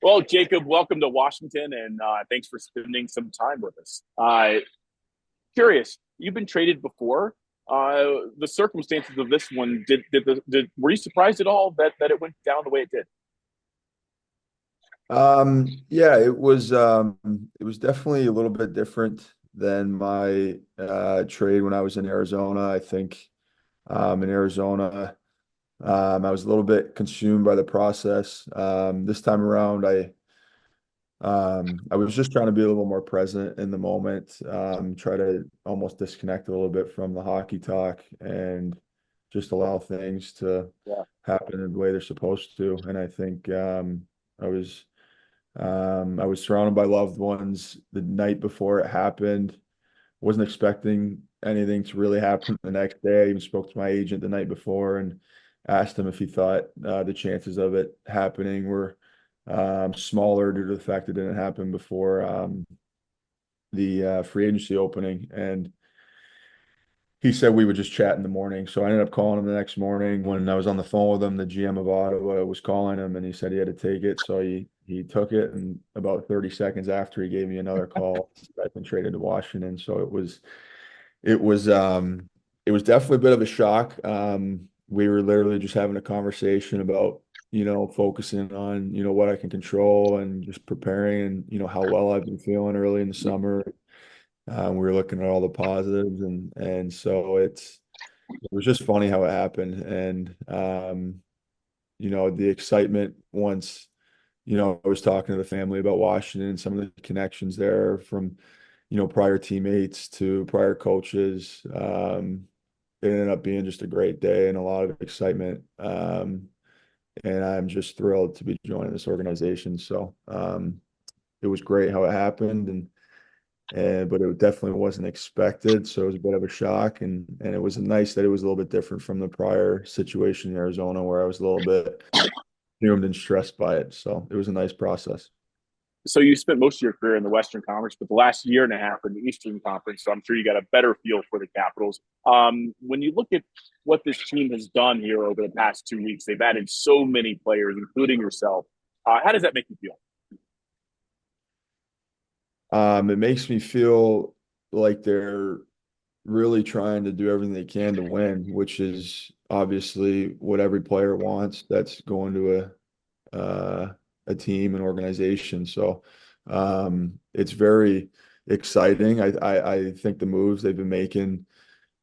Well, Jacob, welcome to Washington, and thanks for spending some time with us. Curious, you've been traded before. The circumstances of this one were you surprised at all that it went down the way it did? Yeah, it was definitely a little bit different than my trade when I was in Arizona. I think in Arizona, I was a little bit consumed by the process. This time around, I was just trying to be a little more present in the moment, try to almost disconnect a little bit from the hockey talk and just allow things to Yeah. happen in the way they're supposed to. And I think I was. I was surrounded by loved ones the night before it happened. Wasn't expecting anything to really happen the next day. I even spoke to my agent the night before and asked him if he thought the chances of it happening were smaller due to the fact it didn't happen before the free agency opening. And he said we would just chat in the morning. So I ended up calling him the next morning. When I was on the phone with him, the GM of Ottawa was calling him and he said he had to take it. So he took it. And about 30 seconds after he gave me another call, I've been traded to Washington. So it was it was definitely a bit of a shock. We were literally just having a conversation about, focusing on, what I can control and just preparing and, how well I've been feeling early in the summer. We were looking at all the positives, and so it was just funny how it happened, and the excitement once I was talking to the family about Washington and some of the connections there from prior teammates to prior coaches. It ended up being just a great day and a lot of excitement, and I'm just thrilled to be joining this organization. So it was great how it happened, and but it definitely wasn't expected, so it was a bit of a shock, and it was nice that it was a little bit different from the prior situation in Arizona where I was a little bit fumed and stressed by it. So it was a nice process. So you spent most of your career in the Western Conference, but the last year and a half in the Eastern Conference. So I'm sure you got a better feel for the Capitals. When you look at what this team has done here over the past 2 weeks, they've added so many players, including yourself. How does that make you feel? It makes me feel like they're really trying to do everything they can to win, which is obviously what every player wants that's going to a team, an organization. So it's very exciting. I think the moves they've been making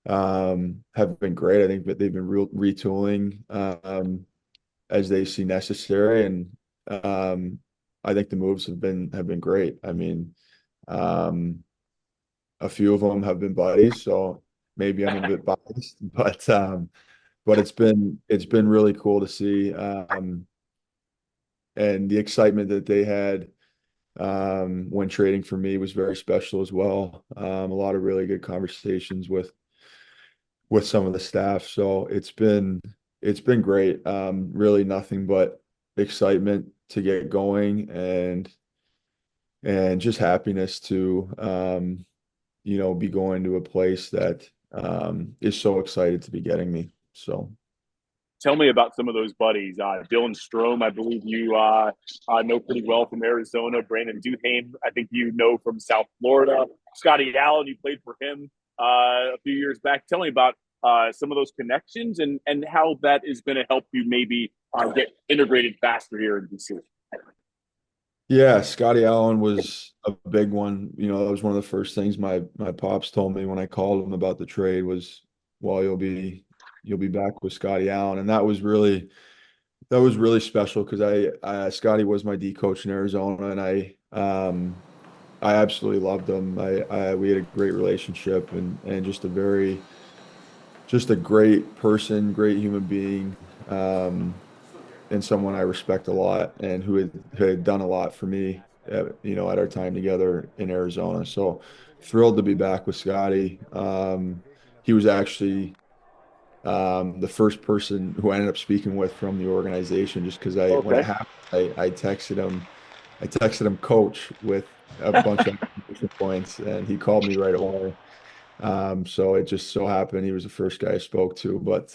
have been great. I think that they've been retooling as they see necessary, and I think the moves have been great. I mean, um, a few of them have been buddies, so maybe I'm a bit biased, but it's been really cool to see, and the excitement that they had when trading for me was very special as well. A lot of really good conversations with some of the staff, so it's been great. Really nothing but excitement to get going and just happiness to be going to a place that is so excited to be getting me. So Tell me about some of those buddies. Dylan Strome, I believe you know pretty well from Arizona. Brandon Duhaime, I think you know from South Florida. Scotty Allen, you played for him a few years back. Tell me about some of those connections and how that is going to help you maybe get integrated faster here in DC. yeah, Scotty Allen was a big one. That was one of the first things my pops told me when I called him about the trade was, well, you'll be back with Scotty Allen, and that was really special because Scotty was my D coach in Arizona, and I absolutely loved him. We had a great relationship and just a great person, great human being, and someone I respect a lot, and who had done a lot for me, at our time together in Arizona. So thrilled to be back with Scotty. He was actually the first person who I ended up speaking with from the organization, just because when it Okay. happened, I texted him coach with a bunch of exclamation points, and he called me right away. So it just so happened he was the first guy I spoke to, but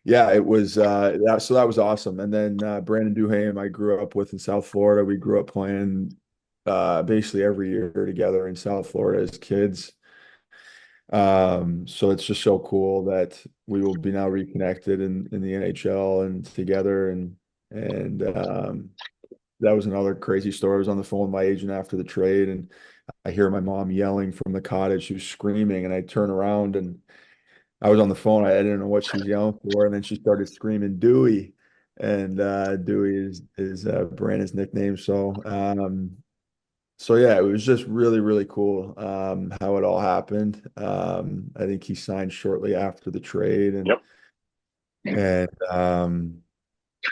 Yeah, it was that was awesome. And then Brandon Duhaime, I grew up with in South Florida. We grew up playing basically every year together in South Florida as kids. So it's just so cool that we will be now reconnected in the NHL and together and that was another crazy story. I was on the phone with my agent after the trade and I hear my mom yelling from the cottage. She was screaming and I turn around and I was on the phone. I didn't know what she was yelling for, and then she started screaming Dewey, and Dewey is Brandon's nickname. So yeah, it was just really really cool how it all happened. I think he signed shortly after the trade, and Yep. and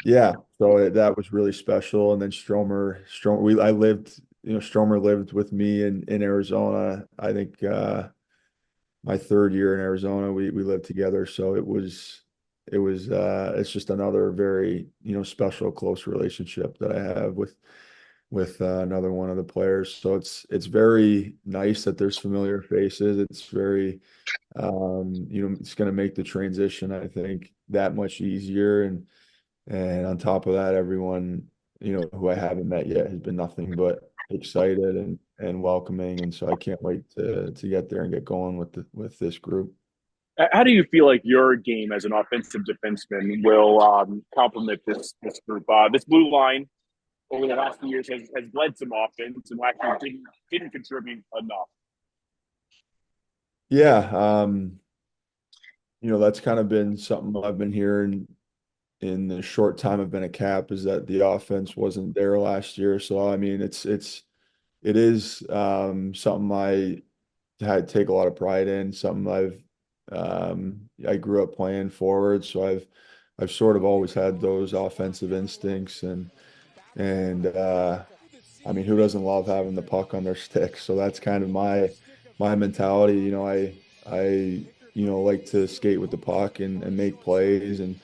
yeah, so that was really special. And then Stromer, I lived, Stromer lived with me in Arizona. I think. My third year in Arizona, we lived together. So it's just another very, special, close relationship that I have with another one of the players. So it's very nice that there's familiar faces. It's very, it's going to make the transition, I think, that much easier. And on top of that, everyone, who I haven't met yet has been nothing but excited and welcoming. And so I can't wait to get there and get going with this group. How do you feel like your game as an offensive defenseman will complement this group? This blue line over the last few years has led some offense and last year didn't contribute enough. Yeah, that's kind of been something I've been hearing in the short time I've been a cap is that the offense wasn't there last year. So I mean, it is something I had take a lot of pride in, something I grew up playing forward, so I've sort of always had those offensive instincts and I mean, who doesn't love having the puck on their stick? So that's kind of my mentality. I like to skate with the puck and make plays and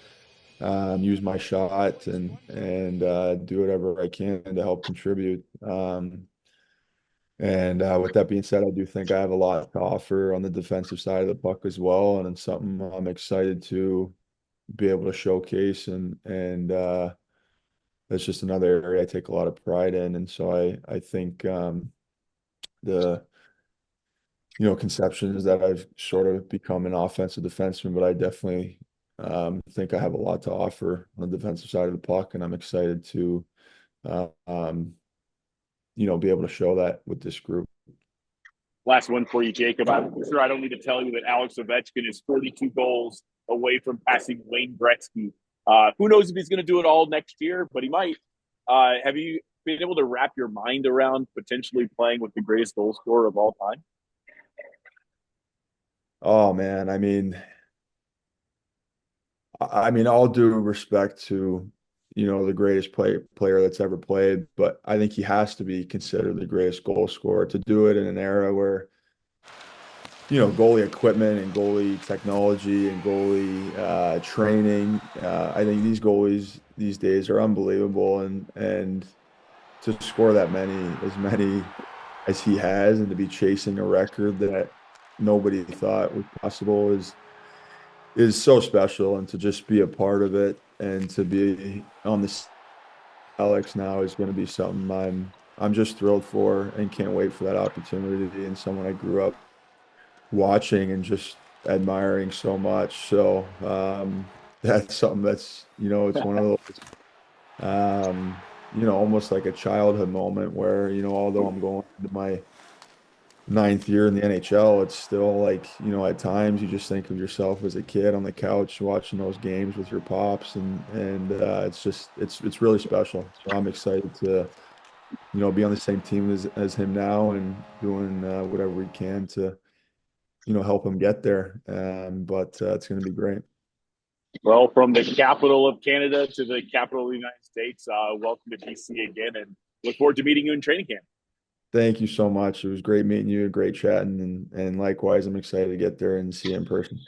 use my shot and do whatever I can to help contribute. And with that being said, I do think I have a lot to offer on the defensive side of the puck as well, and it's something I'm excited to be able to showcase. And that's just another area I take a lot of pride in. And so I think the conception is that I've sort of become an offensive defenseman, but I definitely think I have a lot to offer on the defensive side of the puck, and I'm excited to uh, um, be able to show that with this group. Last one for you, Jacob. I'm sure I don't need to tell you that Alex Ovechkin is 42 goals away from passing Wayne Gretzky. Who knows if he's going to do it all next year, but he might. Have you been able to wrap your mind around potentially playing with the greatest goal scorer of all time? Oh man, I mean, all due respect to, the greatest player that's ever played, but I think he has to be considered the greatest goal scorer to do it in an era where, goalie equipment and goalie technology and goalie training. I think these goalies these days are unbelievable, and to score that many as he has, and to be chasing a record that nobody thought was possible is so special, and to just be a part of it and to be on this Alex now is going to be something I'm just thrilled for and can't wait for that opportunity and someone I grew up watching and just admiring so much. So that's something that's it's one of those almost like a childhood moment where although I'm going into my ninth year in the NHL, it's still like, at times you just think of yourself as a kid on the couch watching those games with your pops and it's just it's really special. So I'm excited to, be on the same team as him now and doing whatever we can to, help him get there. But it's going to be great. Well, from the capital of Canada to the capital of the United States, welcome to D.C. again, and look forward to meeting you in training camp. Thank you so much. It was great meeting you, great chatting, and likewise, I'm excited to get there and see you in person.